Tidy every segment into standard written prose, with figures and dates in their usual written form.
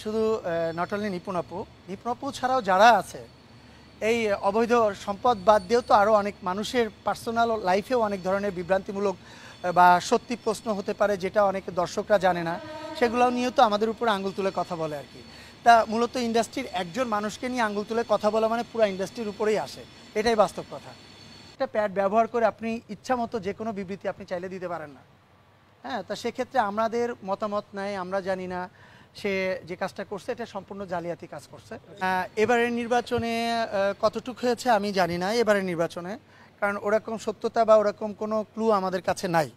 শুধু not only নিপুণ আপু ছাড়াও যারা আছে এই অবৈধ সম্পদ বাদ দিয়েও তো আরও অনেক মানুষের পার্সোনাল লাইফেও অনেক ধরনের বিভ্রান্তিমূলক বা সত্যি প্রশ্ন হতে পারে যেটা অনেক দর্শকরা জানে না, সেগুলো নিয়েও তো আমাদের উপর আঙুল তুলে কথা বলে আর কি। তা মূলত ইন্ডাস্ট্রির একজন মানুষকে নিয়ে আঙুল তুলে কথা বলা মানে পুরো ইন্ডাস্ট্রির উপরেই আসে, এটাই বাস্তব কথা। একটা প্যাড ব্যবহার করে আপনি ইচ্ছা মতো যে কোনো বিবৃতি আপনি চাইলে দিতে পারেন না। হ্যাঁ, তা সেক্ষেত্রে আমাদের মতামত নাই, আমরা জানি না সে যে কাজটা করছে এটা সম্পূর্ণ জালিয়াতি কাজ করছে। এবারের নির্বাচনে কতটুকু হয়েছে আমি জানি না এবারের নির্বাচনে, কারণ ওরকম সত্যতা বা ওরকম কোনো ক্লু আমাদের কাছে নাই।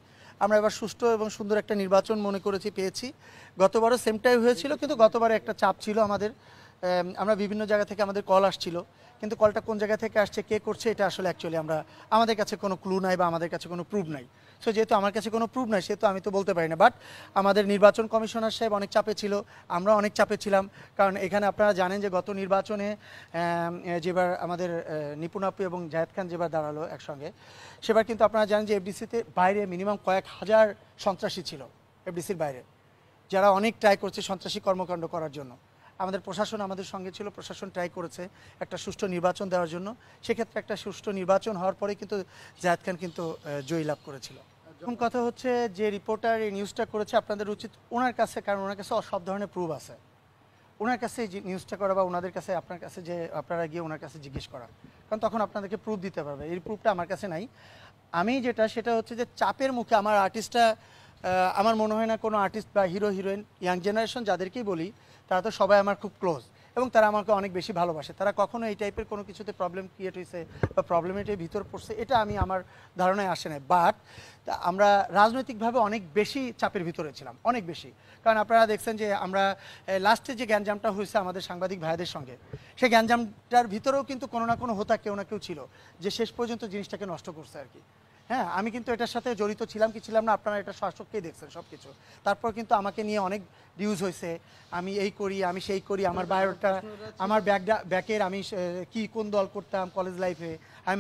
আমরা এবার সুষ্ঠু এবং সুন্দর একটা নির্বাচন মনে করেছি, পেয়েছি। গতবারও সেমটাই হয়েছিল, কিন্তু গতবারে একটা চাপ ছিল আমাদের। আমরা বিভিন্ন জায়গা থেকে আমাদের কল আসছিল, কিন্তু কলটা কোন জায়গা থেকে আসছে, কে করছে, এটা আসলে অ্যাকচুয়ালি আমাদের কাছে কোনো ক্লু নাই বা আমাদের কাছে কোনো প্রুফ নাই। সো যেহেতু আমার কাছে কোনো প্রুফ নাই, সেহেতু আমি তো বলতে পারি না। বাট আমাদের নির্বাচন কমিশনার সাহেব অনেক চাপে ছিল, আমরা অনেক চাপে ছিলাম, কারণ এখানে আপনারা জানেন যে গত নির্বাচনে যেবার আমাদের নিপুণ আপু এবং জায়েদ খান যেবার দাঁড়ালো একসঙ্গে, সেবার কিন্তু আপনারা জানেন যে এফডিসিতে বাইরে মিনিমাম কয়েক হাজার সন্ত্রাসী ছিল এফডিসির বাইরে, যারা অনেক ট্রাই করছে সন্ত্রাসী কর্মকাণ্ড করার জন্য। আমাদের প্রশাসন আমাদের সঙ্গে ছিল, প্রশাসন ট্রাই করেছে একটা সুষ্ঠু নির্বাচন দেওয়ার জন্য। সেক্ষেত্রে একটা সুষ্ঠু নির্বাচন হওয়ার পরে কিন্তু জায়েদ খান কিন্তু জয়ী লাভ করেছিল। এখন কথা হচ্ছে যে রিপোর্টার এই নিউজটা করেছে, আপনাদের উচিত ওনার কাছে, কারণ ওনার কাছে সব ধরনের প্রুফ আছে, ওনার কাছে এই নিউজটা করা বা ওনাদের কাছে, আপনার কাছে যে আপনারা গিয়ে ওনার কাছে জিজ্ঞেস করা, কারণ তখন আপনাদেরকে প্রুফ দিতে পারবে। এই প্রুফটা আমার কাছে নাই। আমি যেটা, সেটা হচ্ছে যে চাপের মুখে আমার আর্টিস্টরা, আমার মনে হয় না কোনো আর্টিস্ট বা হিরো হিরোইন ইয়াং জেনারেশন যাদেরকেই বলি, তারা তো সবাই আমার খুব ক্লোজ এবং তারা আমাকে অনেক বেশি ভালোবাসে। তারা কখনো এই টাইপের কোনো কিছুতে প্রবলেম ক্রিয়েট হয়েছে বা প্রবলেমের ভিতর পড়ছে এটা আমার ধারণায় আসে না। বাট আমরা রাজনৈতিকভাবে অনেক বেশি চাপের ভিতরে ছিলাম, অনেক বেশি। কারণ আপনারা দেখছেন যে আমরা লাস্টে যে গ্যাঞ্জামটা হয়েছে আমাদের সাংবাদিক ভাইদের সঙ্গে, সেই গ্যাঞ্জামটার ভিতরেও কিন্তু কোনো না কোনো হোতা কেউ না কেউ ছিল যে শেষ পর্যন্ত জিনিসটাকে নষ্ট করছে আর কি। হ্যাঁ, আমি কিন্তু এটার সাথে জড়িত ছিলাম কি ছিলাম না, আপনারা এটা শাসককেই দেখছেন সব কিছু। তারপর কিন্তু আমাকে নিয়ে অনেক নিউজ হয়েছে, আমি এই করি, আমি সেই করি, আমার বায়োটা, আমার ব্যাকের আমি কি কোন দল করতাম কলেজ লাইফে, আমি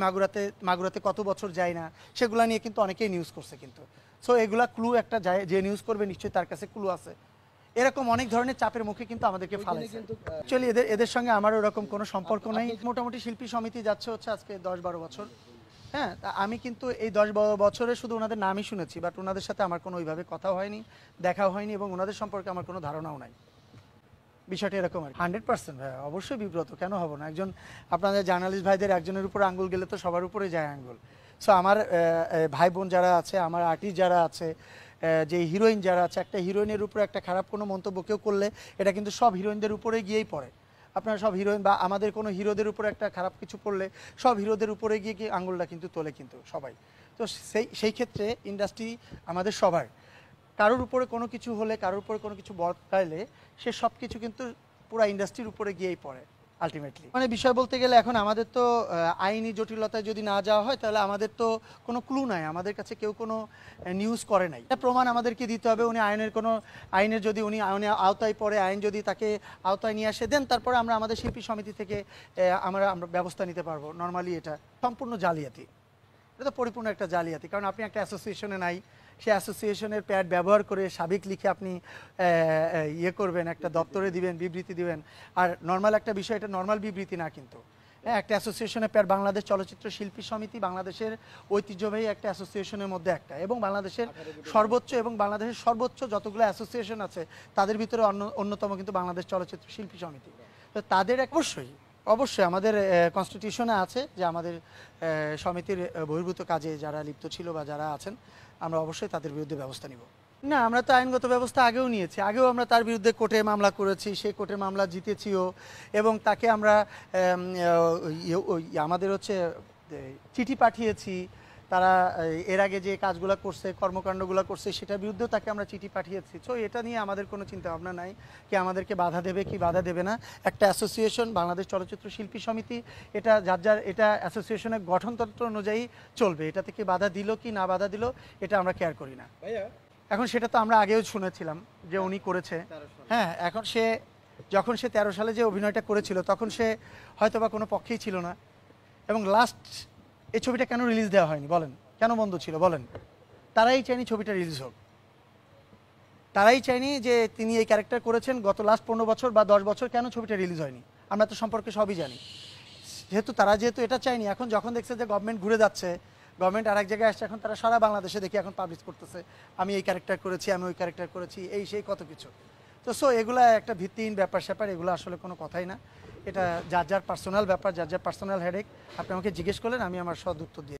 মাগুরাতে কত বছর যাই না, সেগুলো নিয়ে কিন্তু অনেকেই নিউজ করছে কিন্তু। সো এগুলা ক্লু একটা যায়, যে নিউজ করবে নিশ্চয়ই তার কাছে ক্লু আছে। এরকম অনেক ধরনের চাপের মুখে কিন্তু আমাদেরকে ফালাইছে। অ্যাকচুয়ালি এদের সঙ্গে আমার ওরকম কোনো সম্পর্ক নাই। মোটামুটি শিল্পী সমিতি যাচ্ছে হচ্ছে আজকে 10-12 বছর। হ্যাঁ, তা আমি কিন্তু এই 10 বছরে শুধু ওনাদের নামই শুনেছি, বাট ওনাদের সাথে আমার কোনো ওইভাবে কথা হয়নি, দেখাও হয়নি, এবং ওনাদের সম্পর্কে আমার কোনো ধারণাও নাই। বিষয়টা এরকম আর 100% ভাই, অবশ্যই বিব্রত, কেন হব না। একজন আপনাদের জার্নালিস্ট ভাইদের একজনের উপর আঙ্গুল গেলে তো সবার উপরে যায় আঙ্গুল। সো আমার ভাই বোন যারা আছে, আমার আর্টিস্ট যারা আছে, যে হিরোইন যারা আছে, একটা হিরোইনের উপরে একটা খারাপ কোনো মন্তব্য কেউ করলে এটা কিন্তু সব হিরোইনদের উপরে গিয়েই পড়ে। আপনারা সব হিরোইন বা আমাদের কোনো হিরোদের উপরে একটা খারাপ কিছু করলে সব হিরোদের উপরে গিয়ে কি আঙুলটা কিন্তু তোলে কিন্তু সবাই। তো সেই ক্ষেত্রে ইন্ডাস্ট্রি আমাদের সবার, কারোর উপরে কোনো কিছু হলে, কারোর উপরে কোনো কিছু বদলাইলে সে সব কিছু কিন্তু পুরো ইন্ডাস্ট্রির উপরে গিয়েই পড়ে আলটিমেটলি। মানে বিষয় বলতে গেলে এখন আমাদের তো আইনি জটিলতায় যদি না যাওয়া হয়, তাহলে আমাদের তো কোনো ক্লু নাই, আমাদের কাছে কেউ কোনো নিউজ করে নাই। এটা প্রমাণ আমাদেরকে দিতে হবে। উনি আইনের যদি উনি আওতায় পড়ে, আইন যদি তাকে আওতায় নিয়ে আসে, দেন তারপরে আমরা আমাদের শিল্পী সমিতি থেকে আমরা ব্যবস্থা নিতে পারবো। নর্মালি এটা সম্পূর্ণ জালিয়াতি, এটা তো পরিপূর্ণ একটা জালিয়াতি। কারণ আপনি একটা অ্যাসোসিয়েশনে নাই, সেই অ্যাসোসিয়েশনের প্যাড ব্যবহার করে সাবিক লিখে আপনি ইয়ে করবেন, একটা দপ্তরে দিবেন, বিবৃতি দিবেন। আর নর্মাল একটা বিষয়, এটা নর্মাল বিবৃতি না কিন্তু। হ্যাঁ, একটা অ্যাসোসিয়েশনের প্যাড, বাংলাদেশ চলচ্চিত্র শিল্পী সমিতি বাংলাদেশের ঐতিহ্যবাহী একটা অ্যাসোসিয়েশনের মধ্যে একটা, এবং বাংলাদেশের সর্বোচ্চ যতগুলো অ্যাসোসিয়েশন আছে তাদের ভিতরে অন্যতম কিন্তু বাংলাদেশ চলচ্চিত্র শিল্পী সমিতি। তো তাদের অবশ্যই আমাদের কনস্টিটিউশনে আছে যে আমাদের সমিতির বহির্ভূত কাজে যারা লিপ্ত ছিল বা যারা আছেন, আমরা অবশ্যই তাদের বিরুদ্ধে ব্যবস্থা নিব। না, আমরা তো আইনগত ব্যবস্থা আগেও নিয়েছি, আগেও আমরা তার বিরুদ্ধে কোর্টে মামলা করেছি, সেই কোর্টে মামলা জিতেছিও, এবং তাকে আমরা আমাদের হচ্ছে চিঠি পাঠিয়েছি। তারা এর আগে যে কাজগুলো করছে, কর্মকাণ্ডগুলো করছে, সেটার বিরুদ্ধেও তাকে আমরা চিঠি পাঠিয়েছি। সো এটা নিয়ে আমাদের কোনো চিন্তা ভাবনা নাই কি আমাদেরকে বাধা দেবে কি বাধা দেবে না। একটা অ্যাসোসিয়েশন বাংলাদেশ চলচ্চিত্র শিল্পী সমিতি, এটা যার এটা অ্যাসোসিয়েশনের গঠনতন্ত্র অনুযায়ী চলবে। এটা থেকে বাধা দিল কি না বাধা দিল এটা আমরা কেয়ার করি না। এখন সেটা তো আমরা আগেও শুনেছিলাম যে উনি করেছে। হ্যাঁ, এখন যখন সে 13 সালে যে অভিনয়টা করেছিল, তখন সে হয়তো বা কোনো পক্ষেই ছিল না। এবং লাস্ট এই ছবিটা কেন রিলিজ দেওয়া হয়নি বলেন, কেন বন্ধ ছিল বলেন? তারাই চায়নি ছবিটা রিলিজ হোক। তারাই চায়নি যে তিনি এই ক্যারেক্টার করেছেন গত লাস্ট 15 বছর বা 10 বছর কেন ছবিটা রিলিজ হয়নি। আমরা তো সম্পর্কে সবই জানি। যেহেতু এটা চায়নি, এখন যখন দেখছে যে গভর্নমেন্ট ঘুরে যাচ্ছে, গভর্নমেন্ট আরেক জায়গায় আসছে, এখন তারা সারা বাংলাদেশে দেখি এখন পাবলিশ করতেছে আমি এই ক্যারেক্টার করেছি, আমি ওই ক্যারেক্টার করেছি, এই সেই কত কিছু। তো এগুলা একটা ভিত্তিহীন ব্যাপার স্যাপার, এগুলো আসলে কোনো কথাই না। এটা যার যার পার্সোনাল ব্যাপার, যার যার পার্সোনাল হেডেক। আপনি আমাকে জিজ্ঞেস করলেন, আমি আমার সদ উত্তর দিয়ে